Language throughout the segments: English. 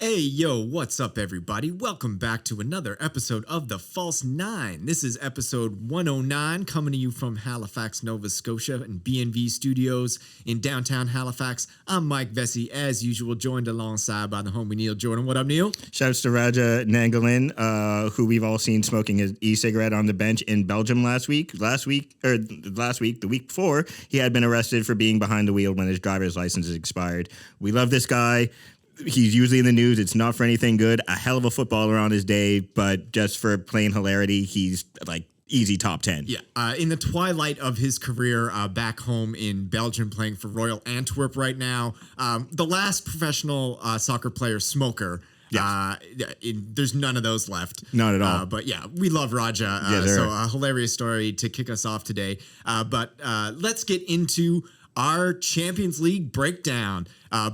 Hey, yo, what's up, everybody? Welcome back to another episode of The False Nine. This is episode 109, coming to you from Halifax, Nova Scotia, and BNV Studios in downtown Halifax. I'm Mike Vesey, as usual, joined alongside by the homie Neil Jordan. What up, Neil? Shouts to Raja Nangalin, who we've all seen smoking his e-cigarette on the bench in Belgium the week before, he had been arrested for being behind the wheel when his driver's license is expired. We love this guy. He's usually in the news. It's not for anything good. A hell of a footballer on his day, but just for plain hilarity, he's like easy top 10. Yeah, in the twilight of his career back home in Belgium, playing for Royal Antwerp right now, the last professional soccer player smoker. Yes. There's none of those left. Not at all. But yeah, we love Raja. So a hilarious story to kick us off today. But let's get into our Champions League breakdown,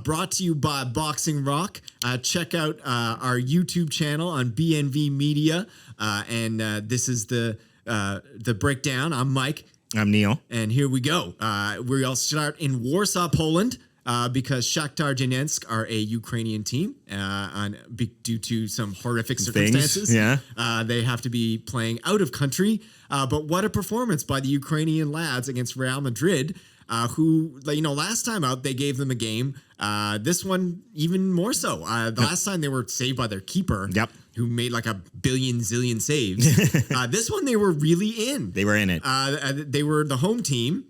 brought to you by Boxing Rock. Check out our YouTube channel on BNV Media, and this is the breakdown. I'm Mike. I'm Neil. And here we go. We'll start in Warsaw, Poland, because Shakhtar Donetsk are a Ukrainian team due to some horrific circumstances. They have to be playing out of country. But what a performance by the Ukrainian lads against Real Madrid, who, last time out, they gave them a game. This one, even more so. Last time they were saved by their keeper, who made like a zillion saves. This one, they were really in. They were in it. They were the home team,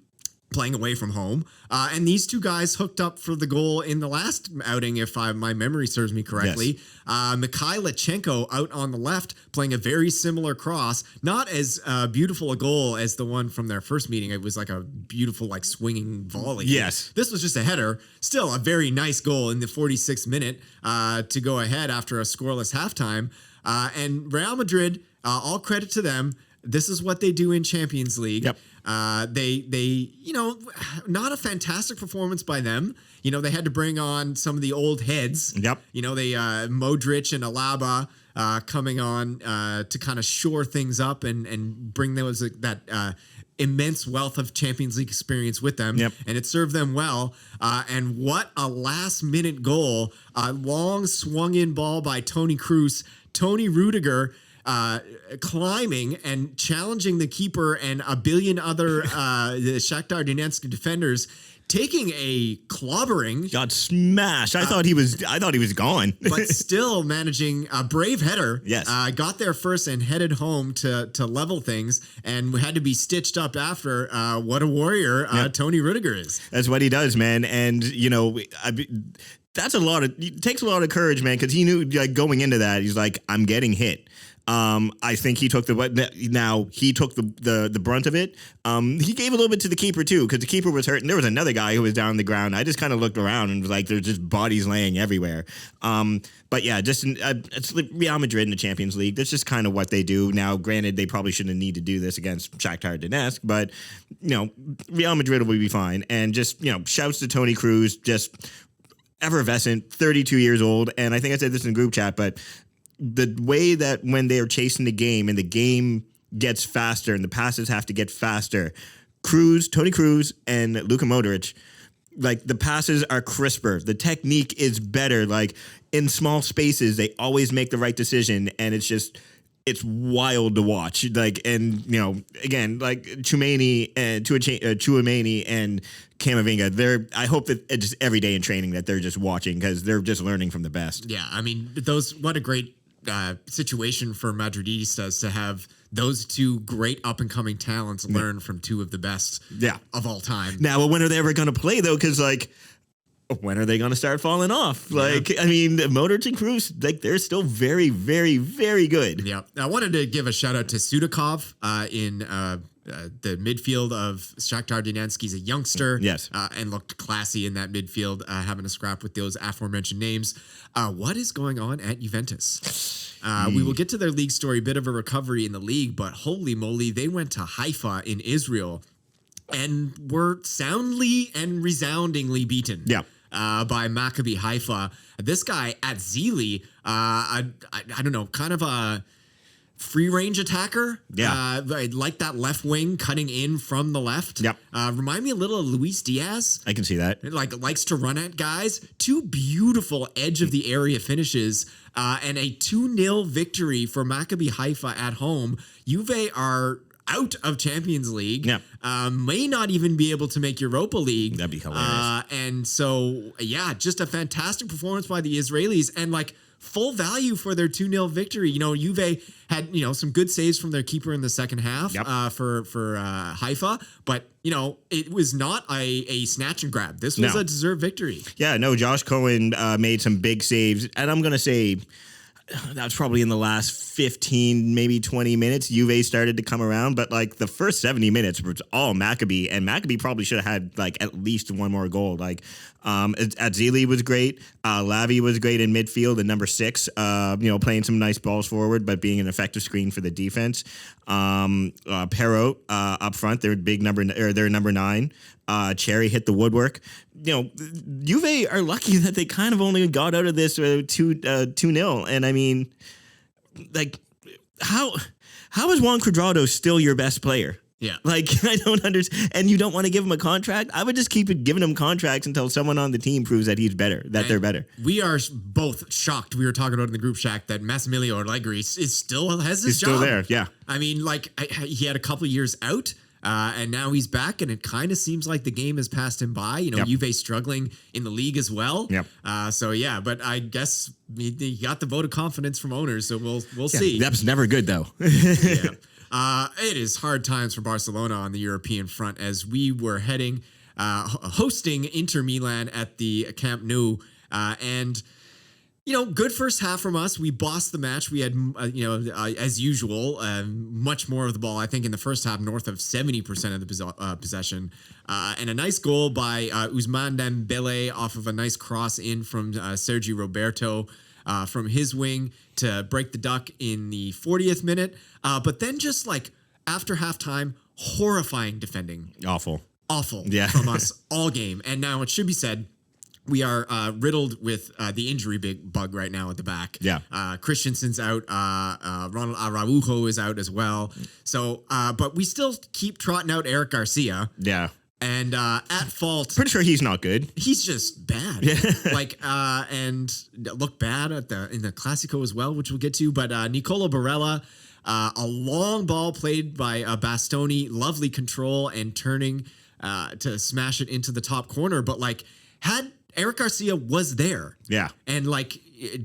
playing away from home. And these two guys hooked up for the goal in the last outing, if my memory serves me correctly. Yes. Mikhailichenko out on the left, playing a very similar cross. Not as beautiful a goal as the one from their first meeting. It was like a beautiful, swinging volley. Yes. This was just a header. Still a very nice goal in the 46th minute to go ahead after a scoreless halftime. And Real Madrid, all credit to them. This is what they do in Champions League. Yep. They not a fantastic performance by them. They had to bring on some of the old heads. Yep. They Modric and Alaba coming on to kind of shore things up and bring that immense wealth of Champions League experience with them. Yep. And it served them well. And what a last minute goal. A long swung in ball by Toni Kroos. Tony Rudiger climbing and challenging the keeper and a billion other the Shakhtar Donetsk defenders, taking a clobbering. Got smashed. I thought he was gone. But still managing a brave header. Yes. Got there first and headed home to level things, and had to be stitched up after. What a warrior Tony Rudiger is. That's what he does, man. And that's it takes a lot of courage, man, because he knew, going into that, he's like, I'm getting hit. I think he took the brunt of it. He gave a little bit to the keeper too, because the keeper was hurt, and there was another guy who was down on the ground. I just kind of looked around and was like, there's just bodies laying everywhere. But yeah, it's Real Madrid in the Champions League. That's just kind of what they do. Now, granted, they probably shouldn't need to do this against Shakhtar Donetsk, but Real Madrid will be fine. And just shouts to Toni Kroos, just effervescent, 32 years old, and I think I said this in the group chat, but the way that when they're chasing the game and the game gets faster and the passes have to get faster, Toni Kroos and Luka Modric, the passes are crisper. The technique is better. In small spaces, they always make the right decision, and it's wild to watch. Again, Chouameni and Camavinga, I hope that just every day in training that they're just watching, because they're just learning from the best. Yeah, I mean, what a great situation for Madridistas to have those two great up-and-coming talents learn from two of the best of all time. Now, when are they ever going to play, though? Because, when are they going to start falling off? Modric and Kroos, they're still very, very, very good. Yeah. I wanted to give a shout-out to Sudakov in the midfield of Shakhtar Donetsk. He's a youngster. Yes. And looked classy in that midfield, having a scrap with those aforementioned names. What is going on at Juventus? We will get to their league story, bit of a recovery in the league, but holy moly, they went to Haifa in Israel and were soundly and resoundingly beaten. Yeah. By Maccabi Haifa. This guy, Atzili, I don't know, kind of a free range attacker. Yeah. I like that left wing cutting in from the left. Yep. Remind me a little of Luis Diaz. I can see that. Likes to run at guys. 2 beautiful edge of the area finishes, and a 2-0 victory for Maccabi Haifa at home. Juve are out of Champions League. Yeah. May not even be able to make Europa League. That'd be hilarious. And so, just a fantastic performance by the Israelis, and full value for their 2-0 victory. Juve had, some good saves from their keeper in the second half. Yep. For Haifa, but it was not a snatch and grab. This was a deserved victory. Yeah, no, Josh Cohen made some big saves, and I'm going to say that's probably in the last 15, maybe 20 minutes, Juve started to come around. But the first 70 minutes was all Maccabi, and Maccabi probably should have had at least one more goal. Atzili was great. Lavi was great in midfield, and number 6, playing some nice balls forward, but being an effective screen for the defense. Perrault up front, they're they're number 9. Cherry hit the woodwork. Juve are lucky that they kind of only got out of this 2-0. And I mean, how is Juan Cuadrado still your best player? Yeah. I don't understand. And you don't want to give him a contract? I would just keep giving him contracts until someone on the team proves that he's better, they're better. We are both shocked. We were talking about in the group chat that Massimiliano Allegri still has his job. He's still there, yeah. I mean, he had a couple years out. And now he's back, and it kind of seems like the game has passed him by. Yep. Juve struggling in the league as well. Yep. But I guess he got the vote of confidence from owners, so we'll see. That's never good, though. Yeah. It is hard times for Barcelona on the European front as we were hosting Inter Milan at the Camp Nou, and good first half from us. We bossed the match. We had, as usual, much more of the ball. I think in the first half, north of 70% of the possession, and a nice goal by Ousmane Dembele off of a nice cross in from Sergi Roberto from his wing to break the duck in the 40th minute. But then just after halftime, horrifying defending. Awful. Yeah. From us all game. And now it should be said, we are riddled with the injury bug right now at the back. Yeah. Christensen's out. Ronald Araujo is out as well. So, but we still keep trotting out Eric Garcia. Yeah. And at fault. Pretty sure he's not good. He's just bad. Yeah. And looked bad in the Clasico as well, which we'll get to. But Nicolo Barella, a long ball played by Bastoni, lovely control and turning to smash it into the top corner. But had Eric Garcia was there. Yeah. And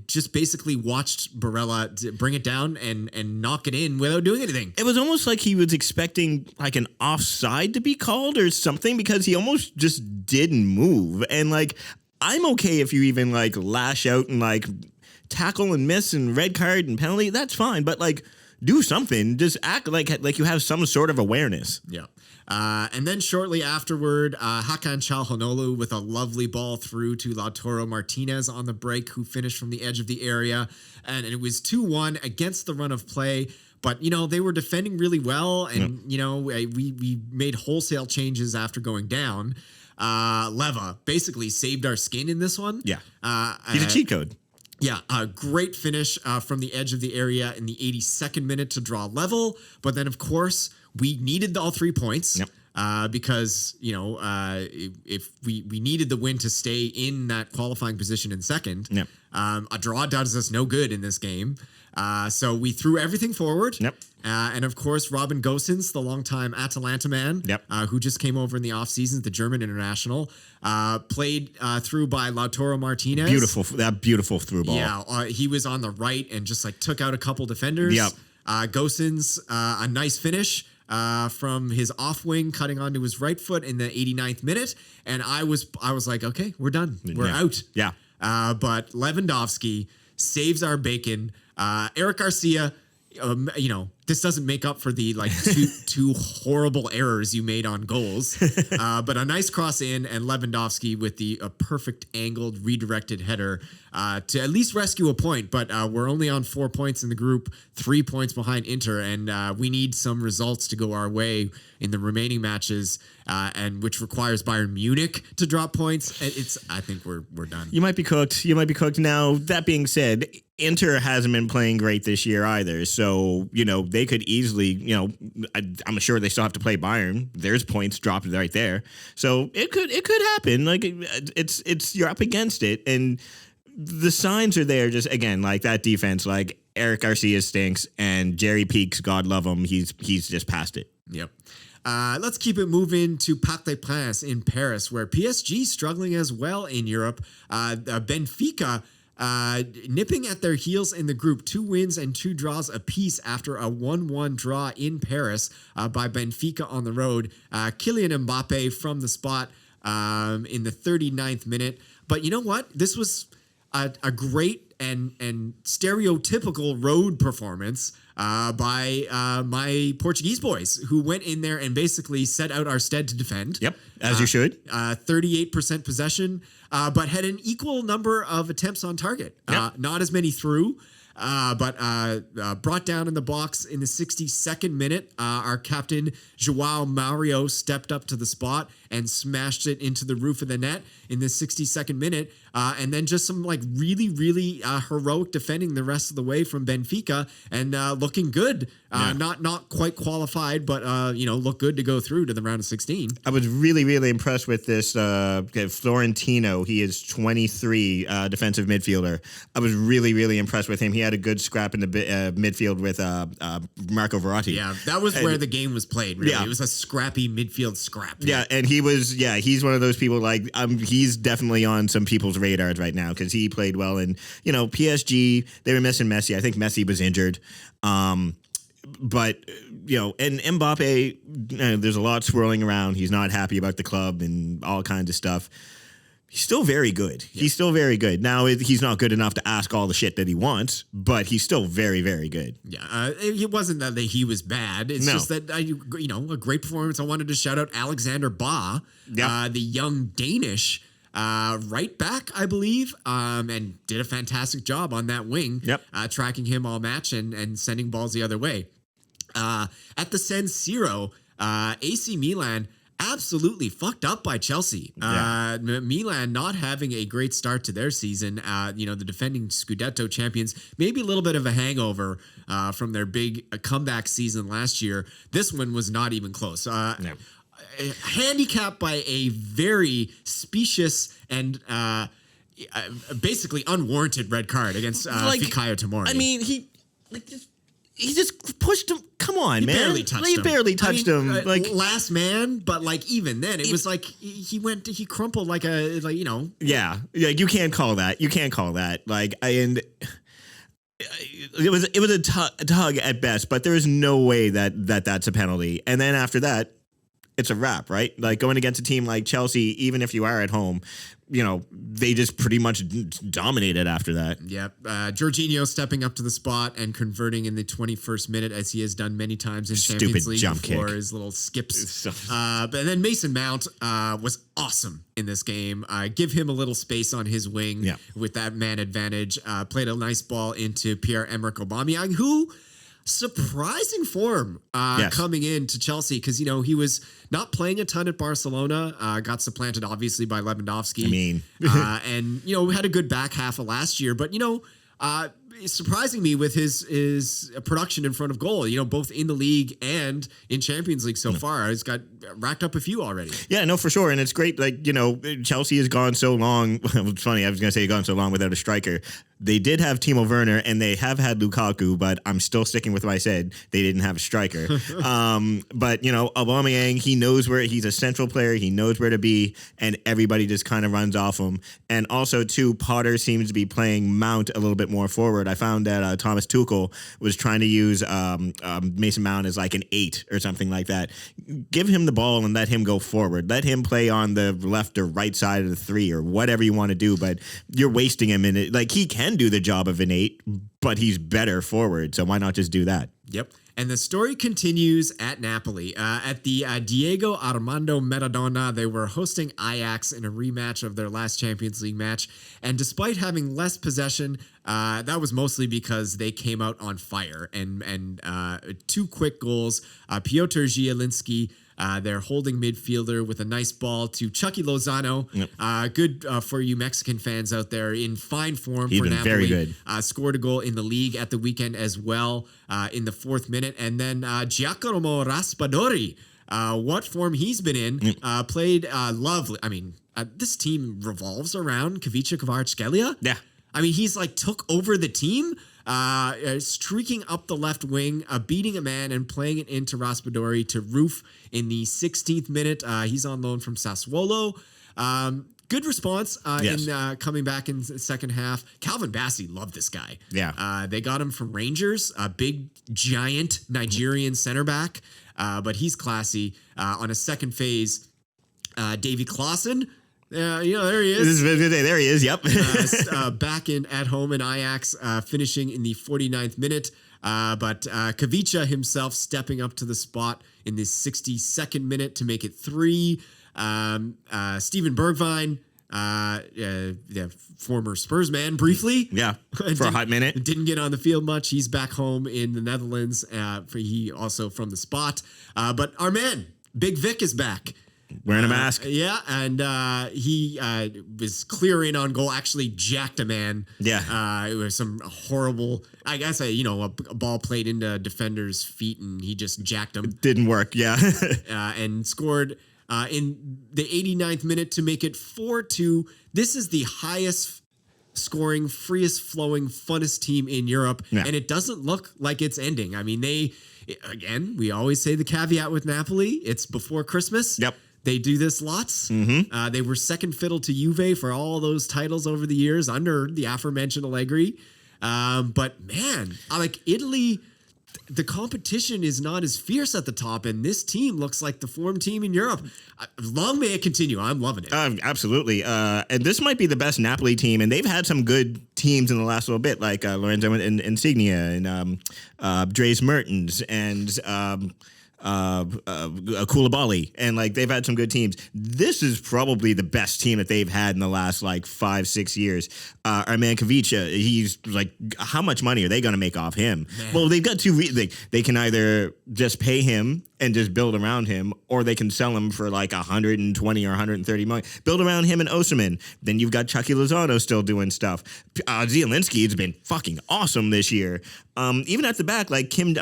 just basically watched Barella bring it down and knock it in without doing anything. It was almost like he was expecting an offside to be called or something because he almost just didn't move. And I'm okay if you even lash out and tackle and miss and red card and penalty. That's fine. But do something. Just act like you have some sort of awareness. Yeah. And then shortly afterward, Hakan Çalhanoğlu with a lovely ball through to Lautaro Martinez on the break, who finished from the edge of the area. And it was 2-1 against the run of play. But, they were defending really well. And, we made wholesale changes after going down. Leva basically saved our skin in this one. Yeah. He's a cheat code. Yeah, a great finish from the edge of the area in the 82nd minute to draw level. But then, of course, we needed all 3 points. Yep. Because, if we needed the win to stay in that qualifying position in second. Yep. A draw does us no good in this game. So we threw everything forward. Yep. And of course, Robin Gosens, the longtime Atalanta man, yep. Who just came over in the offseason, the German international, played through by Lautaro Martinez. Beautiful through ball. Yeah, he was on the right and just took out a couple defenders. Yep. Gosens, a nice finish. From his off wing, cutting onto his right foot in the 89th minute, and I was like, okay, we're done, we're out. Yeah. But Lewandowski saves our bacon. Eric Garcia, this doesn't make up for the two horrible errors you made on goals. But a nice cross in, and Lewandowski with the perfect angled redirected header to at least rescue a point. But we're only on 4 points in the group, 3 points behind Inter, and we need some results to go our way in the remaining matches, and which requires Bayern Munich to drop points. I think we're done. You might be cooked. Now, that being said, Inter hasn't been playing great this year either. So, they could easily, I'm sure they still have to play Bayern. There's points dropped right there. So it could happen. Like it's you're up against it. And the signs are there just again, like that defense, like Eric Garcia stinks and Jerry Peaks, God love him. He's just past it. Yep. Let's keep it moving to Parc des Princes in Paris, where PSG struggling as well in Europe. Benfica nipping at their heels in the group, 2 wins and 2 draws apiece after a 1-1 draw in Paris by Benfica on the road. Kylian Mbappe from the spot in the 39th minute. But you know what? This was a great and stereotypical road performance by my Portuguese boys, who went in there and basically set out our stead to defend. Yep, as you should. 38% possession, but had an equal number of attempts on target. Yep. Not as many through, but brought down in the box in the 62nd minute. Our captain, Joao Mario, stepped up to the spot and smashed it into the roof of the net in the 62nd minute. And then just some like really, really heroic defending the rest of the way from Benfica and looking good. Not quite qualified, but look good to go through to the round of 16. I was really, really impressed with this Florentino. He is 23, defensive midfielder. I was really, really impressed with him. He had a good scrap in the midfield with Marco Verratti. Yeah, that was where the game was played, really. Yeah. It was a scrappy midfield scrap. Yeah, and he's one of those people like he's definitely on some people's radars right now because he played well. And, PSG, they were missing Messi. I think Messi was injured. But, and Mbappe, there's a lot swirling around. He's not happy about the club and all kinds of stuff. He's still very good. Yeah. He's still very good. Now, he's not good enough to ask all the shit that he wants, but he's still very, very good. Yeah, it wasn't that he was bad. It's just that, a great performance. I wanted to shout out Alexander Ba, the young Danish right back, I believe, and did a fantastic job on that wing, tracking him all match and sending balls the other way. At the San Siro, AC Milan absolutely fucked up by Chelsea. Milan not having a great start to their season. The defending Scudetto champions, maybe a little bit of a hangover from their big comeback season last year. This one was not even close. Handicapped by a very specious and basically unwarranted red card against Fikayo Tomori. I mean, he just pushed him. Come on, man. He barely touched him. Last man, but even then, it was like he crumpled Yeah, you can't call that. You can't call that. It was a tug at best, but there is no way that's a penalty. And then after that, it's a wrap, right? Like going against a team like Chelsea, even if you are at home, they just pretty much dominated after that. Yep. Jorginho stepping up to the spot and converting in the 21st minute, as he has done many times in Champions League jump before, kick. his little skips. But then Mason Mount was awesome in this game. Give him a little space on his wing with that man advantage. Played a nice ball into Pierre-Emerick Aubameyang, who surprising form coming into Chelsea because he was not playing a ton at Barcelona, got supplanted obviously by Lewandowski. And had a good back half of last year, but surprising me with his production in front of goal, both in the league and in Champions League so far. He's got racked up a few already. Yeah, no, for sure. And it's great. Chelsea has gone so long. It's funny. I was going to say gone so long without a striker. They did have Timo Werner and they have had Lukaku, but I'm still sticking with what I said. They didn't have a striker. But, Aubameyang, he knows he's a central player. He knows where to be, and everybody just kind of runs off him. And also, too, Potter seems to be playing Mount a little bit more forward. I found that Thomas Tuchel was trying to use Mason Mount as like an 8 or something like that. Give him the ball and let him go forward. Let him play on the left or right side of the 3 or whatever you want to do, but you're wasting him in it. He can do the job of an 8, but he's better forward, so why not just do that? Yep. And the story continues at Napoli. At the Diego Armando Maradona, they were hosting Ajax in a rematch of their last Champions League match. And despite having less possession, that was mostly because they came out on fire. And 2 quick goals. Piotr Zielinski Their holding midfielder with a nice ball to Chucky Lozano. Yep. Good for you Mexican fans out there, in fine form for Napoli. Very good. Scored a goal in the league at the weekend as well in the 4th minute. And then Giacomo Raspadori, what form he's been in, played lovely. I mean, this team revolves around Kavica Kvaratskhelia. Yeah. I mean, he's like took over the team, streaking up the left wing, beating a man and playing it into Raspadori to Roof in the 16th minute. He's on loan from Sassuolo. Good response in coming back in the second half. Calvin Bassey loved this guy. Yeah. They got him from Rangers, a big, giant Nigerian center back, but he's classy. On a second phase, Davy Klaassen. There he is. There he is. Yep. Back at home in Ajax, finishing in the 49th minute. But Kavica himself stepping up to the spot in the 62nd minute to make it 3. Steven Bergwijn, former Spurs man, briefly. Yeah, for a hot minute. Didn't get on the field much. He's back home in the Netherlands. He also from the spot. But our man, Big Vic, is back. Wearing a mask. And he was clearing on goal, actually jacked a man. Yeah. It was some horrible, I guess, a ball played into a defender's feet and he just jacked him. Didn't work, yeah. And scored in the 89th minute to make it 4-2. This is the highest scoring, freest flowing, funnest team in Europe. Yeah. And it doesn't look like it's ending. I mean, we always say the caveat with Napoli, it's before Christmas. Yep. They do this lots. Mm-hmm. They were second fiddle to Juve for all those titles over the years under the aforementioned Allegri. But man, like Italy, the competition is not as fierce at the top, and this team looks like the form team in Europe. Long may it continue. I'm loving it. Absolutely. And this might be the best Napoli team, and they've had some good teams in the last little bit, like Lorenzo Insigne and Dries Mertens and Koulibaly, and like they've had some good teams. This is probably the best team that they've had in the last like 5-6 years. Our man Kavica, he's like, how much money are they going to make off him? Man. Well, they've got two. They can either just pay him and just build around him, or they can sell him for like 120 or 130 million. Build around him and Osimhen. Then you've got Chucky Lozano still doing stuff. Zielinski has been fucking awesome this year. Even at the back, like Kim Min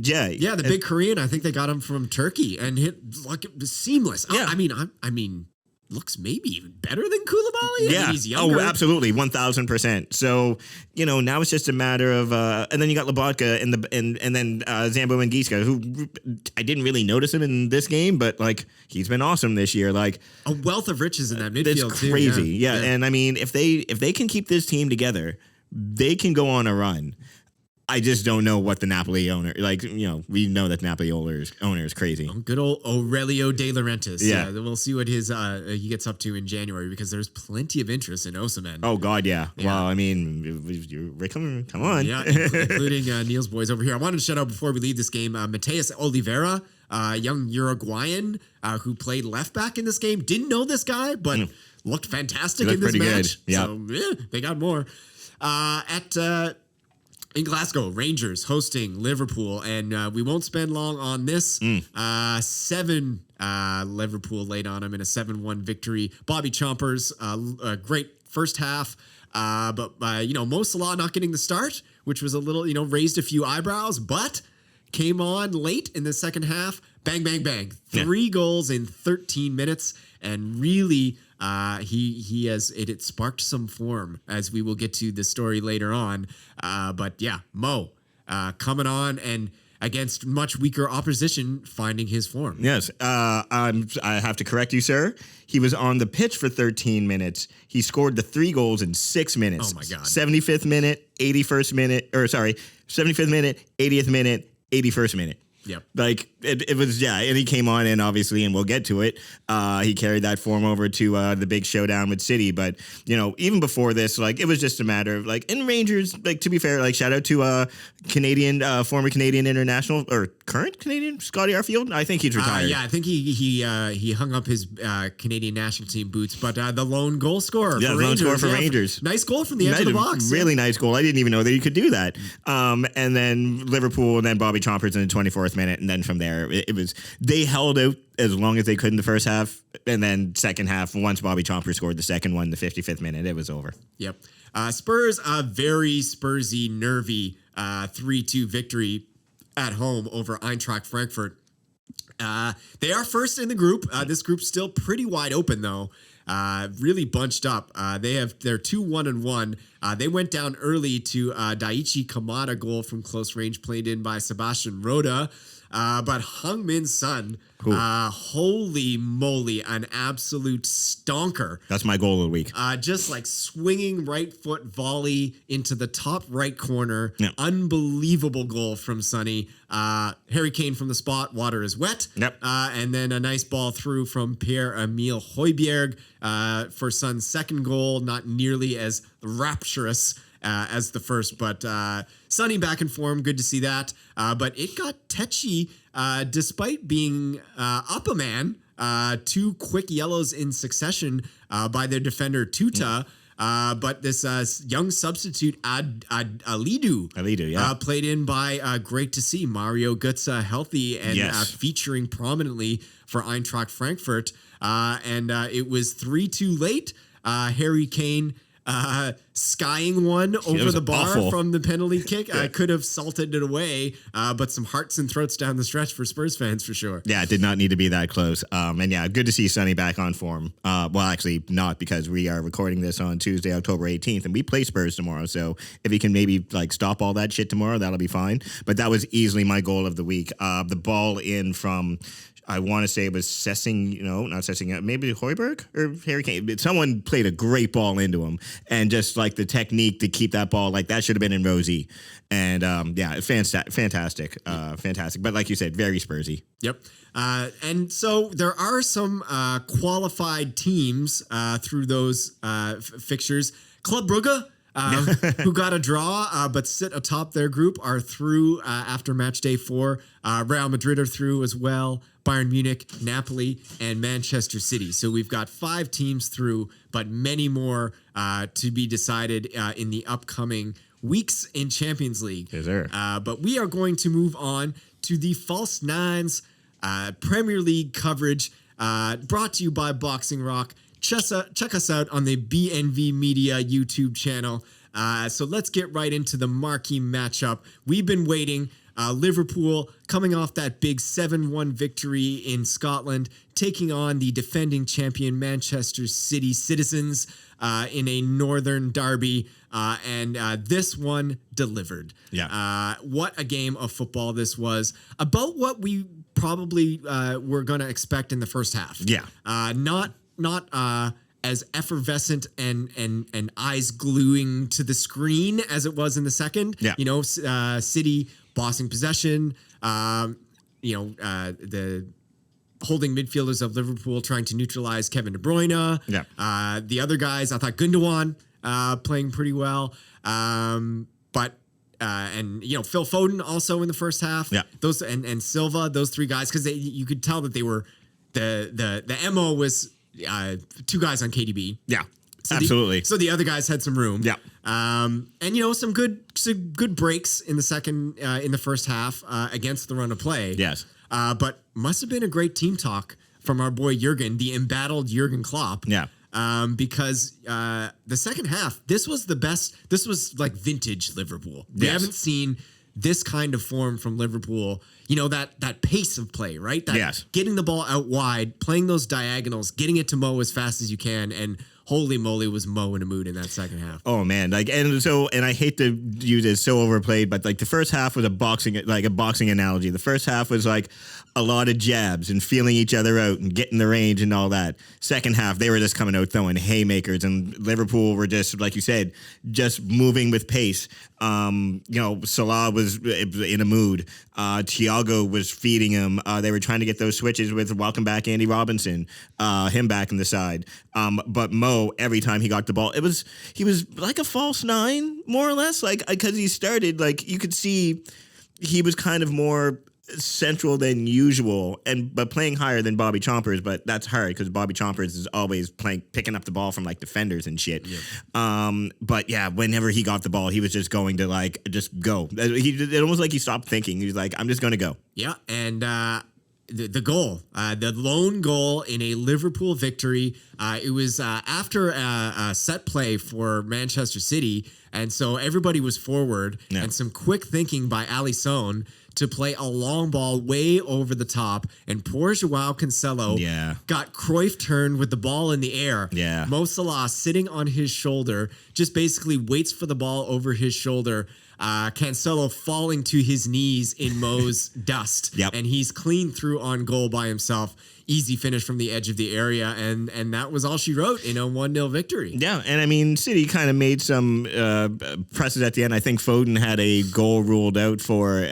Jae. Yeah, the big Korean. I think they got him from Turkey and hit like seamless. Yeah. I mean, looks maybe even better than Koulibaly. Yeah. I mean, he's younger. Oh, absolutely. 1,000%. So, now it's just a matter of, and then you got Lobotka and then Zambo Anguissa, who I didn't really notice him in this game, but like he's been awesome this year. Like a wealth of riches in that midfield. It's crazy. Too. Yeah. And I mean, if they can keep this team together, they can go on a run. I just don't know what the Napoli owner, we know that the Napoli owner is crazy. Good old Aurelio De Laurentiis. Yeah. We'll see what he gets up to in January, because there's plenty of interest in Osimhen. Oh, God, yeah. Well, I mean, come on. Yeah, including Neil's boys over here. I wanted to shout out before we leave this game, Mateus Oliveira, young Uruguayan who played left back in this game. Didn't know this guy, but looked fantastic in this match. Yeah. So they got more. In Glasgow, Rangers hosting Liverpool, and we won't spend long on this. 7 Liverpool laid on them in a 7-1 victory. Bobby Chompers, a great first half, but Mo Salah not getting the start, which was a little, raised a few eyebrows, but came on late in the second half. Bang, bang, bang. 3 goals in 13 minutes, and really it sparked some form, as we will get to the story later on. But yeah, Mo coming on and against much weaker opposition, finding his form. Yes. I have to correct you, sir. He was on the pitch for 13 minutes. He scored the 3 goals in 6 minutes. Oh my God. 75th minute, 81st minute, 75th minute, 80th minute, 81st minute. Yep. Like it was, yeah. And he came on in, obviously, and we'll get to it. He carried that form over to the big showdown with City. But, you know, even before this, like, it was just a matter of, like, in Rangers, like, to be fair, like, shout out to former Canadian international, or current Canadian, Scotty Arfield. I think he's retired. Yeah, I think he hung up his Canadian national team boots. But the lone goal scorer for Rangers. Lone scorer for Rangers. Nice goal from the edge of the box. Really nice goal. I didn't even know that you could do that. And then Liverpool, and then Bobby Chompers in the 24th minute. And then from there, it was, they held out as long as they could in the first half. And then second half, once Bobby Chompers scored the second one, the 55th minute, it was over. Yep. Spurs, a very Spursy, nervy 3-2 victory at home over Eintracht Frankfurt. They are first in the group. This group's still pretty wide open, though. Really bunched up. They're 2-1-1. They went down early to Daichi Kamada goal from close range, played in by Sebastian Rode. But Heung-min Son, holy moly, an absolute stonker. That's my goal of the week. Just like swinging right foot volley into the top right corner. Yep. Unbelievable goal from Sonny. Harry Kane from the spot. Water is wet. Yep. And then a nice ball through from Pierre-Emile Højbjerg for Son's second goal. Not nearly as rapturous as the first, but Sonny back in form. Good to see that. But it got tetchy despite being up a man. 2 quick yellows in succession by their defender Tuta. But this young substitute Alidu, played in by Great to see Mario Götze healthy and featuring prominently for Eintracht Frankfurt. And it was 3-2 late. Harry Kane skying one over the bar awful. From the penalty kick. Could have salted it away, but some hearts and throats down the stretch for Spurs fans for sure. Yeah, it did not need to be that close. And yeah, good to see Sonny back on form. Well, actually not, because we are recording this on Tuesday, October 18th, and we play Spurs tomorrow. So if he can maybe like stop all that shit tomorrow, that'll be fine. But that was easily my goal of the week. The ball in from, I want to say it was maybe Højbjerg or Harry Kane. Someone played a great ball into him, and just like the technique to keep that ball, like that should have been in Rosie. And fantastic. But like you said, very Spursy. Yep. And so there are some qualified teams through those fixtures. Club Brugge, who got a draw but sit atop their group, are through after match day 4. Real Madrid are through as well. Bayern Munich, Napoli, and Manchester City. So we've got 5 teams through, but many more to be decided in the upcoming weeks in Champions League. Yes, sir. But we are going to move on to the False Nines Premier League coverage brought to you by Boxing Rock. Check us out on the BNV Media YouTube channel. So let's get right into the marquee matchup. We've been waiting. Liverpool coming off that big 7-1 victory in Scotland, taking on the defending champion Manchester City Citizens in a northern derby. And this one delivered. Yeah. What a game of football this was. About what we probably were going to expect in the first half. Yeah. Not as effervescent and eyes gluing to the screen as it was in the second. Yeah. You know, City bossing possession. The holding midfielders of Liverpool trying to neutralize Kevin De Bruyne. Yeah. The other guys, I thought Gundogan playing pretty well. Phil Foden also in the first half. Yeah. Those and Silva, those 3 guys, because you could tell that they were the MO was 2 guys on KDB. Yeah. Absolutely. So the other guys had some room. Yeah. And some good breaks in the first half against the run of play. Yes. But must have been a great team talk from our boy Jurgen, the embattled Jurgen Klopp. Yeah. Because the second half, this was the best. This was like vintage Liverpool. We haven't seen this kind of form from Liverpool. You know, that pace of play, right? Getting the ball out wide, playing those diagonals, getting it to Mo as fast as you can, and holy moly, was Mo in a mood in that second half. Oh man, like and I hate to use it so overplayed, but like the first half was a boxing analogy. The first half was like a lot of jabs and feeling each other out and getting the range and all that. Second half, they were just coming out throwing haymakers, and Liverpool were just, like you said, just moving with pace. Salah was in a mood. Thiago was feeding him. They were trying to get those switches with welcome back Andy Robinson, him back in the side. But Mo, every time he got the ball, he was like a false nine, more or less, like because he started, like you could see he was kind of more central than usual, but playing higher than Bobby Chompers, but that's hard because Bobby Chompers is always picking up the ball from like defenders and shit. Yeah. But yeah, whenever he got the ball, he was just going to like just go. It almost like he stopped thinking. He was like, I'm just going to go. Yeah, and the goal, the lone goal in a Liverpool victory. It was after a set play for Manchester City, and so everybody was forward, and some quick thinking by Alisson to play a long ball way over the top, and poor Joao Cancelo got Cruyff turned with the ball in the air. Yeah. Mo Salah sitting on his shoulder, just basically waits for the ball over his shoulder. Cancelo falling to his knees in Mo's dust. Yep. And he's clean through on goal by himself. Easy finish from the edge of the area, and that was all she wrote in a 1-0 victory. Yeah, and I mean, City kind of made some presses at the end. I think Foden had a goal ruled out for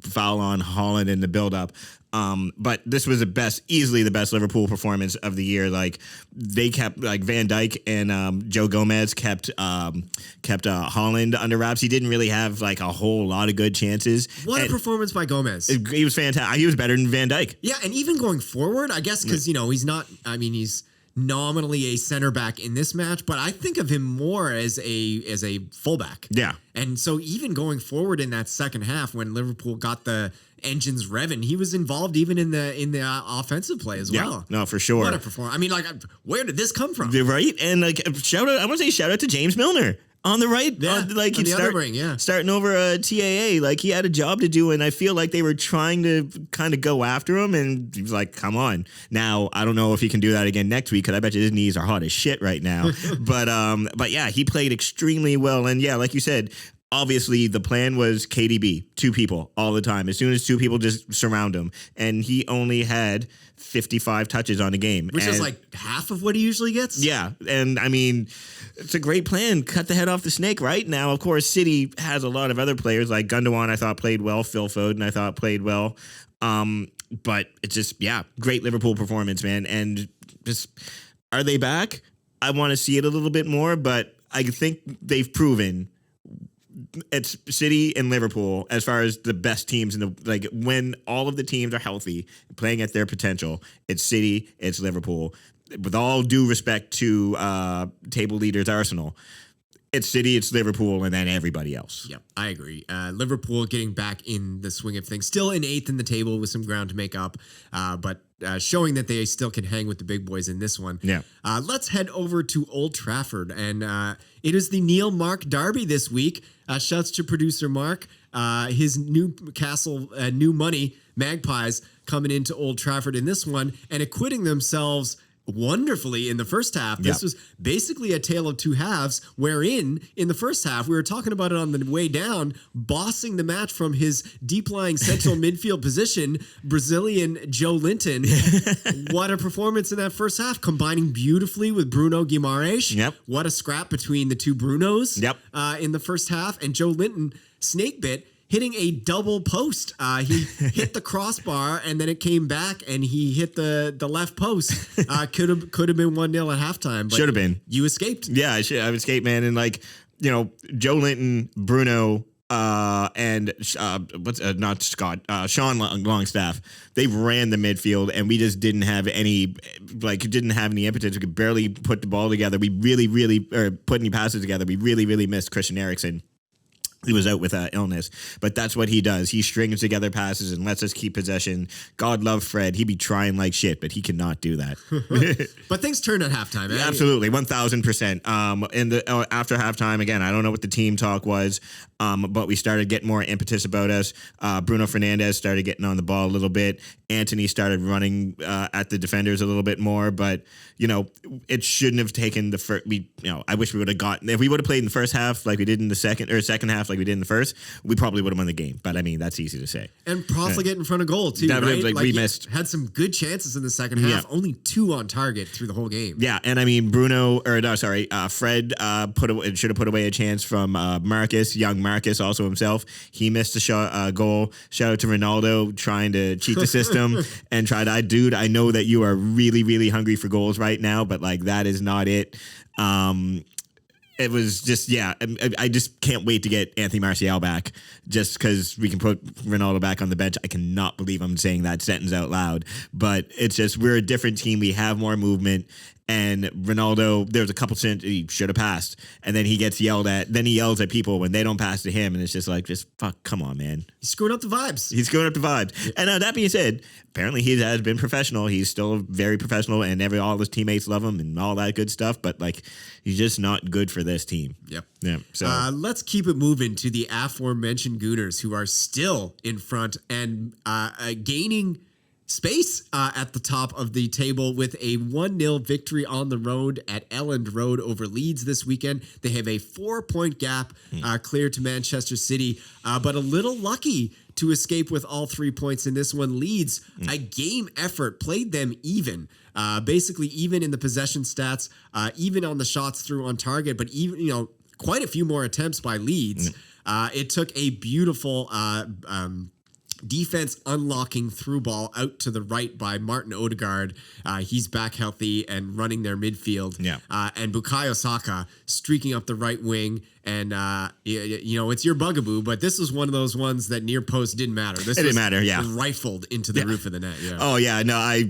foul on Haaland in the build-up. But this was easily the best Liverpool performance of the year. Like they kept like Van Dijk and Joe Gomez kept Haaland under wraps. He didn't really have like a whole lot of good chances. What a performance by Gomez! He was fantastic. He was better than Van Dijk. Yeah, and even going forward, I guess because he's not. I mean, he's nominally a center back in this match, but I think of him more as a fullback. Yeah, and so even going forward in that second half when Liverpool got the engines revving, he was involved even in the offensive play as well. No, for sure. What a performance! I mean, like, where did this come from? Right, and like shout out to James Milner. On the right, like he'd starting over a TAA, like he had a job to do, and I feel like they were trying to kind of go after him, and he was like, "Come on!" Now I don't know if he can do that again next week because I bet you his knees are hot as shit right now. but yeah, he played extremely well, and yeah, like you said. Obviously, the plan was KDB, 2 people all the time. As soon as 2 people just surround him, and he only had 55 touches on the game, which is like half of what he usually gets. Yeah, and I mean, it's a great plan. Cut the head off the snake. Right now, of course, City has a lot of other players like Gundogan. I thought played well. Phil Foden, I thought played well. But it's just great Liverpool performance, man. And just are they back? I want to see it a little bit more, but I think they've proven. It's City and Liverpool as far as the best teams in the when all of the teams are healthy, playing at their potential. It's City, it's Liverpool. With all due respect to table leaders Arsenal, it's City, it's Liverpool, and then everybody else. Yeah, I agree. Liverpool getting back in the swing of things, still in 8th in the table with some ground to make up, but showing that they still can hang with the big boys in this one. Yeah. Let's head over to Old Trafford, and it is the Neil Mark Derby this week. Shouts to producer Mark. His Newcastle, new money, Magpies, coming into Old Trafford in this one and acquitting themselves wonderfully in the first half. This was basically a tale of 2 halves, wherein in the first half, we were talking about it on the way down, bossing the match from his deep-lying central midfield position, Brazilian Joe Linton. What a performance in that first half, combining beautifully with Bruno Guimaraes. Yep. What a scrap between the 2 Brunos in the first half, and Joe Linton snake bit, hitting a double post. He hit the crossbar and then it came back and he hit the left post. Could have been 1-0 at halftime. Should have been. You escaped. Yeah, I escaped, man. And Joe Linton, Bruno, and not Scott, Sean Longstaff. They ran the midfield, and we just didn't have any impetus. We could barely put the ball together. We really put any passes together. We really missed Christian Eriksen. He was out with illness, but that's what he does. He strings together passes and lets us keep possession. God love Fred. He'd be trying like shit, but he cannot do that. But things turned at halftime. Absolutely, 1,000%. In the after halftime, again, I don't know what the team talk was. but we started getting more impetus about us. Bruno Fernandes started getting on the ball a little bit. Anthony started running at the defenders a little bit more, but it shouldn't have taken the first. I wish we would have gotten, if we would have played in the first half like we did in the second half like we did in the first, we probably would have won the game. But I mean, that's easy to say. And profligate in front of goal too, right? Like we missed, had some good chances in the second half. Only 2 on target through the whole game. Yeah, and I mean Fred should have put away a chance from Marcus, young Marcus, also himself. He missed a goal. Shout out to Ronaldo trying to cheat the system and tried. I know that you are really, really hungry for goals right now, but like that is not it. It was just, I just can't wait to get Anthony Martial back just because we can put Ronaldo back on the bench. I cannot believe I'm saying that sentence out loud, but it's just, we're a different team. We have more movement. And Ronaldo, there's a couple he should have passed, and then he gets yelled at. Then he yells at people when they don't pass to him, and it's just fuck, come on, man. He's screwing up the vibes. And that being said, apparently he has been professional. He's still very professional, and all his teammates love him and all that good stuff. But he's just not good for this team. Yep. Yeah. So let's keep it moving to the aforementioned Gooners, who are still in front and gaining space at the top of the table with a 1-0 victory on the road at Elland Road over Leeds this weekend. They have a 4-point gap clear to Manchester City, but a little lucky to escape with all 3 points in this one. Leeds, a game effort, played them even. Basically even in the possession stats, even on the shots through on target, but even, quite a few more attempts by Leeds. It took a beautiful defense unlocking through ball out to the right by Martin Odegaard. He's back healthy and running their midfield. And Bukayo Saka streaking up the right wing. And, it's your bugaboo, but this was one of those ones that near post didn't matter. This didn't matter, rifled into the roof of the net. Yeah. Oh, yeah. No, I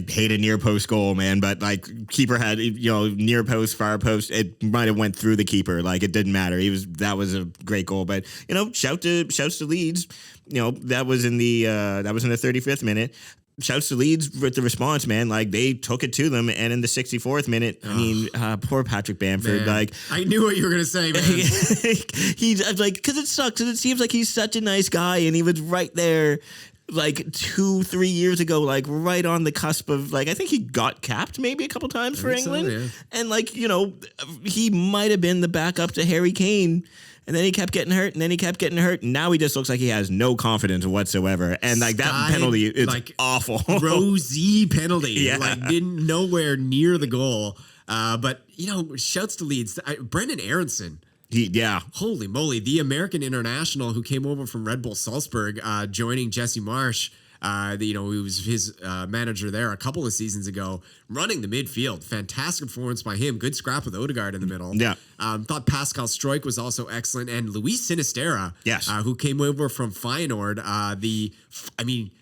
hate a near post goal, man. But, keeper had, near post, far post. It might have went through the keeper. It didn't matter. That was a great goal. But, shouts to Leeds. That was in the 35th minute. Shouts to Leeds with the response, man. They took it to them, and in the 64th minute, poor Patrick Bamford. Man. I knew what you were gonna say, man. He's because it sucks. Because it seems like he's such a nice guy, and he was right there, 2-3 years ago, right on the cusp of I think he got capped maybe a couple times for England, and he might have been the backup to Harry Kane. And then he kept getting hurt, and now he just looks like he has no confidence whatsoever. And that penalty is awful. Rosy penalty. Didn't nowhere near the goal. But shouts to Leeds. Brendan Aronson. Holy moly. The American international who came over from Red Bull Salzburg, joining Jesse Marsch. He was his manager there a couple of seasons ago, running the midfield. Fantastic performance by him. Good scrap with Odegaard in the middle. Thought Pascal Struijk was also excellent. And Luis Sinisterra, who came over from Feyenoord.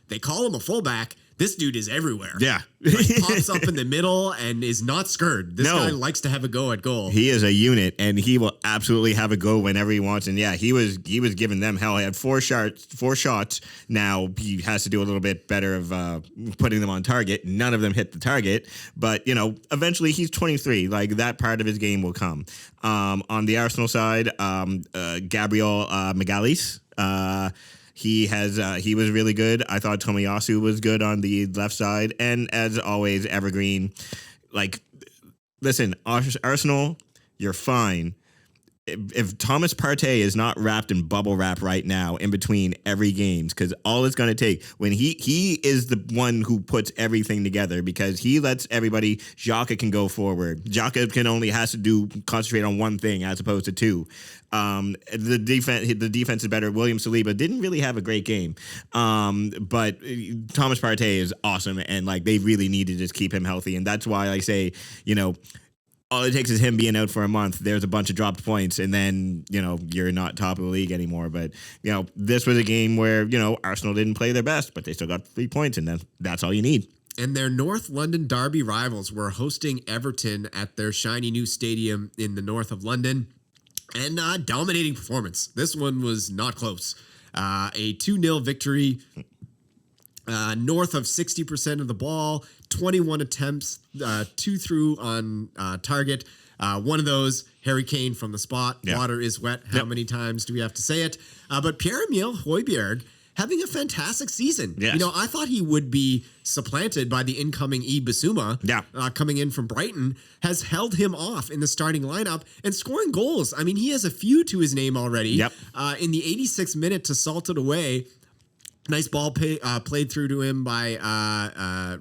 They call him a fullback. This dude is everywhere. Pops up in the middle and is not scared. This guy likes to have a go at goal. He is a unit, and he will absolutely have a go whenever he wants. And he was giving them hell. He had 4 shots. Now he has to do a little bit better of putting them on target. None of them hit the target, but eventually he's 23. That part of his game will come. On the Arsenal side, Gabriel Magalhaes. He was really good. I thought Tomiyasu was good on the left side. And as always, Evergreen, listen, Arsenal, you're fine. If Thomas Partey is not wrapped in bubble wrap right now in between every games, because all it's going to take when he is the one who puts everything together, because he lets everybody. Xhaka can go forward. Xhaka has to concentrate on one thing as opposed to 2. The defense is better. William Saliba didn't really have a great game, but Thomas Partey is awesome, and they really need to just keep him healthy, and that's why I say all it takes is him being out for a month. There's a bunch of dropped points, and then, you're not top of the league anymore. But, this was a game where, Arsenal didn't play their best, but they still got 3 points, and that's all you need. And their North London derby rivals were hosting Everton at their shiny new stadium in the north of London. And dominating performance. This one was not close. A 2-0 victory. North of 60% of the ball, 21 attempts, 2 through on target. One of those Harry Kane from the spot. Yeah. Water is wet. How many times do we have to say it? But Pierre-Emile Højbjerg having a fantastic season. Yes. You know, I thought he would be supplanted by the incoming Bissouma, coming in from Brighton, has held him off in the starting lineup and scoring goals. I mean, he has a few to his name already. Yep. In the 86th minute to salt it away. Nice ball played through to him by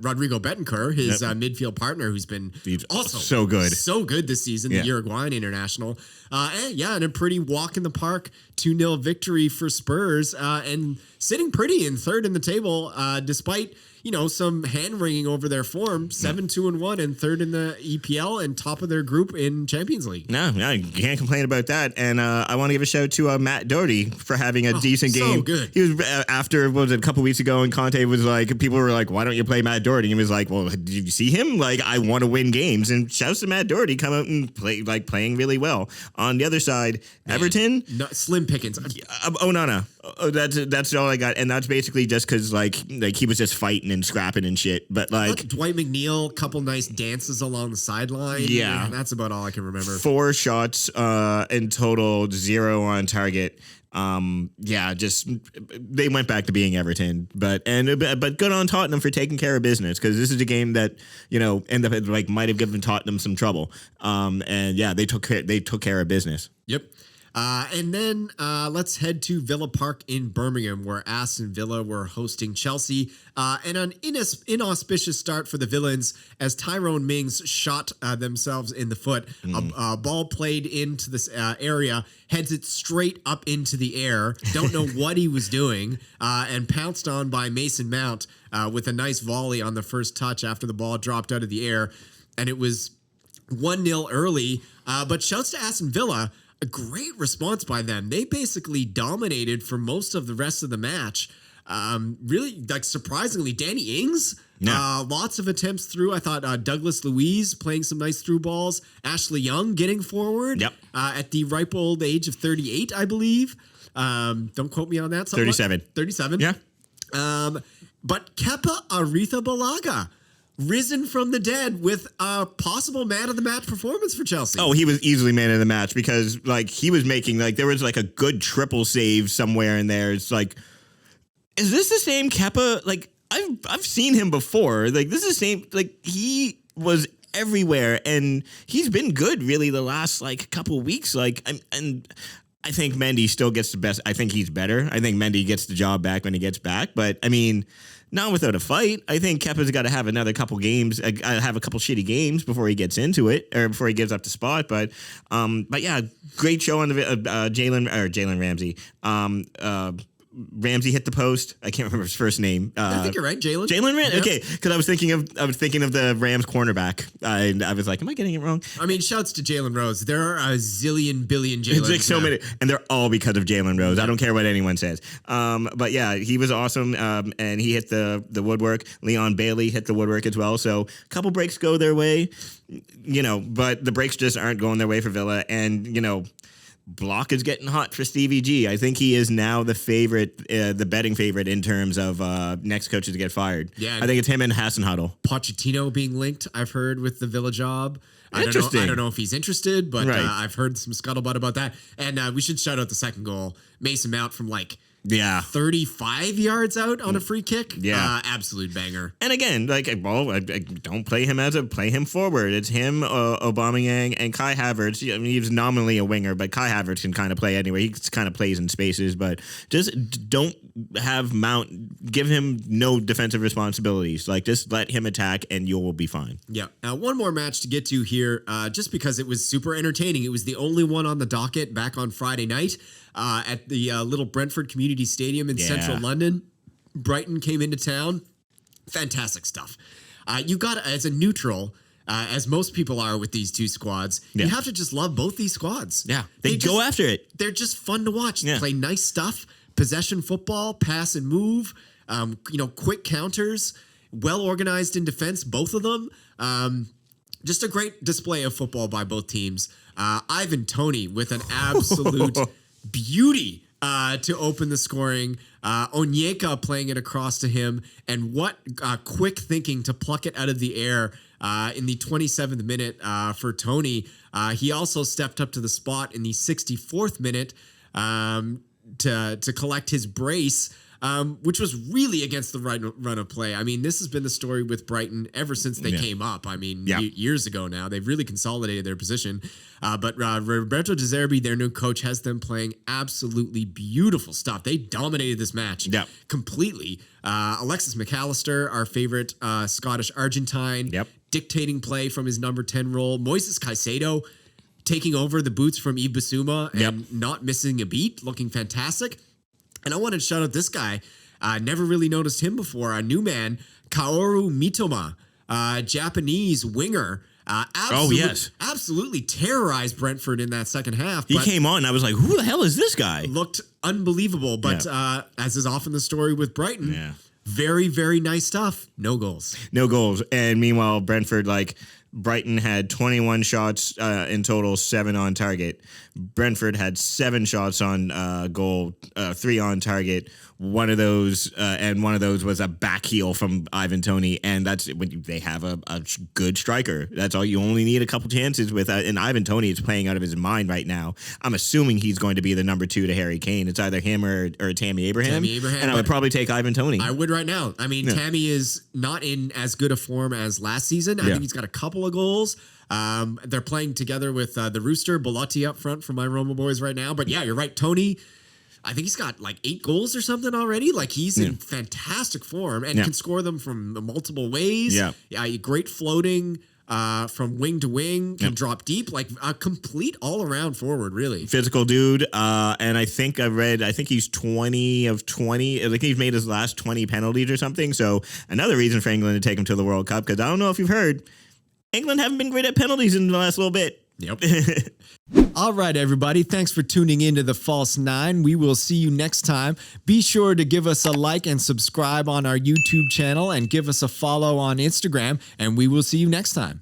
Rodrigo Betancourt, his midfield partner, who's been also so good this season, the Uruguayan international. And a pretty walk in the park 2-0 victory for Spurs, and sitting pretty in third in the table, despite some hand wringing over their form. 7-2-1 and third in the EPL and top of their group in Champions League. No, you can't complain about that. And I want to give a shout to Matt Doherty for having a decent game. So good. He was after a couple weeks ago, and Conte was like, people were like, "Why don't you play Matt Doherty?" And he was like, "Well, did you see him? Like, I want to win games." And shouts to Matt Doherty, come out and play playing really well. On the other side, Everton, slim pickings. No. That's all I got, and that's basically just because like he was just fighting and scrapping and shit. But like Dwight McNeil, couple nice dances along the sideline. Yeah, and that's about all I can remember. 4 shots in total, 0 on target. Just they went back to being Everton, but good on Tottenham for taking care of business, because this is a game that ended up might have given Tottenham some trouble. They took care of business. Yep. And then let's head to Villa Park in Birmingham, where Aston Villa were hosting Chelsea. And an inauspicious start for the Villains as Tyrone Mings shot themselves in the foot. A ball played into this area, heads it straight up into the air. Don't know what he was doing, and pounced on by Mason Mount with a nice volley on the first touch after the ball dropped out of the air. And it was 1-0 early. But shouts to Aston Villa. A great response by them. They basically dominated for most of the rest of the match. Really, surprisingly, Danny Ings, lots of attempts through. I thought Douglas Luiz playing some nice through balls. Ashley Young getting forward at the ripe old age of 38, I believe. Don't quote me on that. 37. 37. Yeah. But Kepa Arrizabalaga, risen from the dead with a possible man of the match performance for Chelsea. Oh, he was easily man of the match, because he was making there was a good triple save somewhere in there. It's is this the same Kepa? I've seen him before. This is the same. He was everywhere, and he's been good really the last couple weeks. And I think Mendy still gets the best. I think he's better. I think Mendy gets the job back when he gets back. But I mean, not without a fight. I think Kepa's got to have another couple games, have a couple shitty games before he gets into it, or before he gives up the spot. But yeah, great show on the Jalen Ramsey. Ramsey hit the post. I can't remember his first name. I think you're right, Jalen. Jalen Ramsey. Yeah. Okay, because I was thinking of the Rams cornerback. I was like, am I getting it wrong? I mean, shouts to Jalen Rose. There are a zillion billion Jalen. It's so many, and they're all because of Jalen Rose. I don't care what anyone says. But yeah, he was awesome, and he hit the woodwork. Leon Bailey hit the woodwork as well. So a couple breaks go their way, but the breaks just aren't going their way for Villa, and Block is getting hot for Stevie G. I think he is now the favorite, the betting favorite in terms of next coaches to get fired. Yeah, I think it's him and Hasenhuttl. Pochettino being linked, I've heard, with the Villa job. Interesting. I don't know if he's interested, but I've heard some scuttlebutt about that. And we should shout out the second goal. Mason Mount from 35 yards out on a free kick. Yeah. Absolute banger. And again, I don't play him play him forward. It's him, Aubameyang, and Kai Havertz. I mean, he's nominally a winger, but Kai Havertz can kind of play anyway. He kind of plays in spaces, but just don't have Mount, give him no defensive responsibilities. Just let him attack and you will be fine. Yeah. One more match to get to here, just because it was super entertaining. It was the only one on the docket back on Friday night. At the little Brentford Community Stadium in central London. Brighton came into town. Fantastic stuff. You got, as a neutral, as most people are with these two squads, you have to just love both these squads. Yeah, they go after it. They're just fun to watch. They play nice stuff, possession football, pass and move, quick counters, well organized in defense, both of them. Just a great display of football by both teams. Ivan Toney with an absolute beauty to open the scoring. Onyeka playing it across to him, and what quick thinking to pluck it out of the air in the 27th minute for Tony. He also stepped up to the spot in the 64th minute to collect his brace, which was really against the run of play. I mean, this has been the story with Brighton ever since they came up. I mean, years ago now. They've really consolidated their position. But Roberto De Zerbi, their new coach, has them playing absolutely beautiful stuff. They dominated this match completely. Alexis McAllister, our favorite Scottish Argentine, dictating play from his number 10 role. Moises Caicedo taking over the boots from Yves Bissouma and not missing a beat, looking fantastic. And I wanted to shout out this guy. Never really noticed him before. A new man, Kaoru Mitoma, Japanese winger. Absolutely terrorized Brentford in that second half. He came on, and I was like, who the hell is this guy? Looked unbelievable. But as is often the story with Brighton, very, very nice stuff. No goals. No goals. And meanwhile, Brentford, Brighton had 21 shots in total, 7 on target. Brentford had 7 shots on goal, 3 on target. One of those was a back heel from Ivan Toney, and that's when they have a good striker. That's all you only need. A couple chances with, and Ivan Toney is playing out of his mind right now. I'm assuming he's going to be the number 2 to Harry Kane. It's either him or Tammy Abraham. And I would probably take Ivan Toney. I would right now. I mean, Tammy is not in as good a form as last season. I think he's got a couple of goals. They're playing together with the Rooster, Belotti up front for my Roma boys right now. But yeah, you're right. Toney, I think he's got 8 goals or something already. He's in fantastic form and can score them from multiple ways. Great floating from wing to wing, can drop deep, a complete all-around forward, really. Physical dude. And I think he's 20 of 20. I think he's made his last 20 penalties or something. So another reason for England to take him to the World Cup, because I don't know if you've heard, England haven't been great at penalties in the last little bit. Yep. All right, everybody. Thanks for tuning in to The False Nine. We will see you next time. Be sure to give us a like and subscribe on our YouTube channel and give us a follow on Instagram, and we will see you next time.